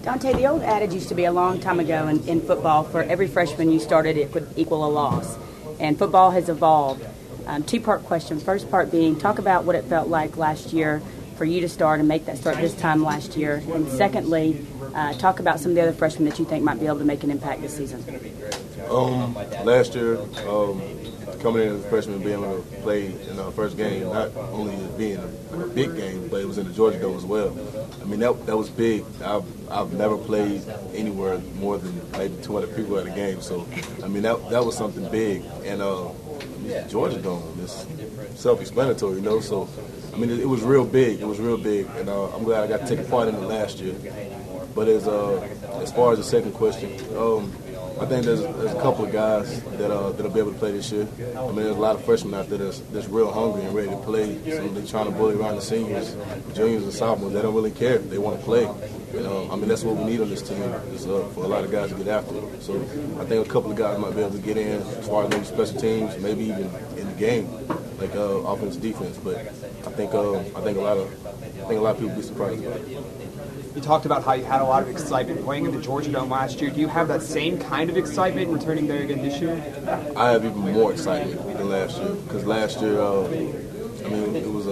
Dante, the old adage used to be a long time ago in football, for every freshman you started, it could equal a loss. And football has evolved. Two-part question. First part being, talk about what it felt like last year for you to start and make that start this time last year. And secondly, talk about some of the other freshmen that you think might be able to make an impact this season. Last year, coming in as a freshman, being able to play in our first game, not only being a big game, but it was in the Georgia Dome as well. I mean, that was big. I've never played anywhere more than maybe 200 people at a game. So, I mean, that was something big. And Georgia Dome is self-explanatory, you know. So, I mean, it was real big. It was real big, and I'm glad I got to take a part in it last year. But as far as the second question, I think there's a couple of guys that'll be able to play this year. I mean, there's a lot of freshmen out there that's real hungry and ready to play. So they're trying to bully around the seniors, juniors, and sophomores. They don't really care. They want to play. And, I mean, that's what we need on this team is for a lot of guys to get after it. So I think a couple of guys might be able to get in as far as maybe special teams, maybe even in the game, like offense, defense. But I think a lot of people will be surprised about it. You talked about how you had a lot of excitement playing in the Georgia Dome last year. Do you have that same kind of excitement returning there again this year? I have even more excitement than last year because last year, it was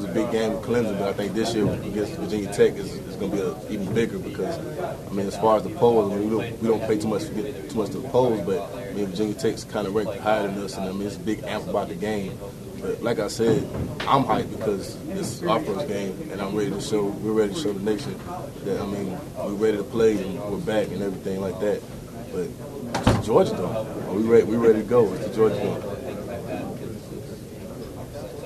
a big game with Clemson, but I think this year against Virginia Tech is going to be even bigger because I mean, as far as the polls, I mean, we don't pay too much to the polls, but I mean, Virginia Tech's kind of ranked higher than us, and I mean, it's a big amp about the game. But like I said, I'm hyped because this is our first game, and we're ready to show the nation that, I mean, we're ready to play and we're back and everything like that. But it's the Georgia Dome. We ready to go. It's the Georgia Dome.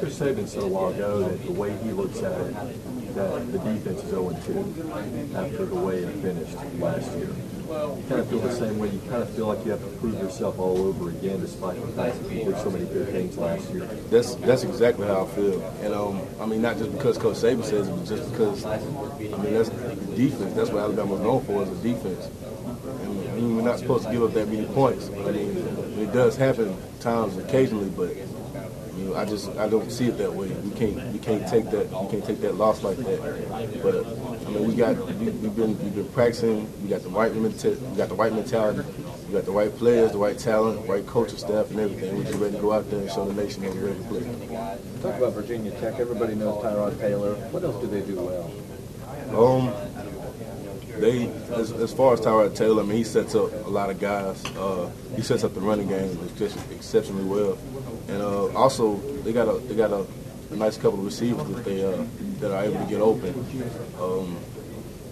Coach Saban said a while ago that the way he looks at it, that the defense is 0-2 after the way it finished last year. You kind of feel the same way. You kind of feel like you have to prove yourself all over again, despite the fact that you did so many good things last year. That's exactly how I feel, and I mean, not just because Coach Saban says it, but just because I mean that's the defense. That's what Alabama's known for, is the defense. And I mean, we're not supposed to give up that many points. But I mean, it does happen times occasionally, but you know, I don't see it that way. We can't take that loss like that. But I mean, we've been practicing. We got the right mentality. We got the right players, the right talent, right coaching staff, and everything. We're just ready to go out there and show the nation that we're ready to play. Talk about Virginia Tech. Everybody knows Tyrod Taylor. What else do they do well? As far as Tyrod Taylor, I mean, he sets up a lot of guys. He sets up the running game just exceptionally well, and also they got a nice couple of receivers that are able to get open.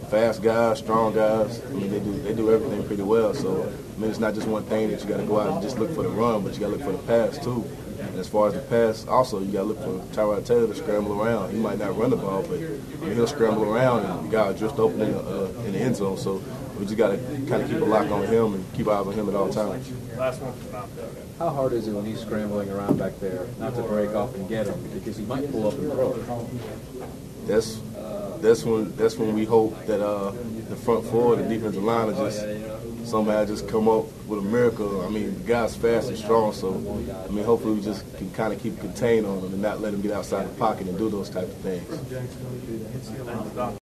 Fast guys, strong guys. I mean, they do everything pretty well. So I mean, it's not just one thing that you got to go out and just look for the run, but you got to look for the pass too. And as far as the pass, also you got to look for Tyrod Taylor to scramble around. He might not run the ball, but I mean, he'll scramble around and the guy will drift open in the end zone. So we just got to kind of keep a lock on him and keep eyes on him at all times. Last one from How hard is it when he's scrambling around back there, not to break off and get him, because he might pull up and throw? That's when we hope that the front four, the defensive line, will just somehow just come up with a miracle. I mean, the guy's fast and strong, so I mean, hopefully we just can kind of keep contained on him and not let him get outside the pocket and do those type of things.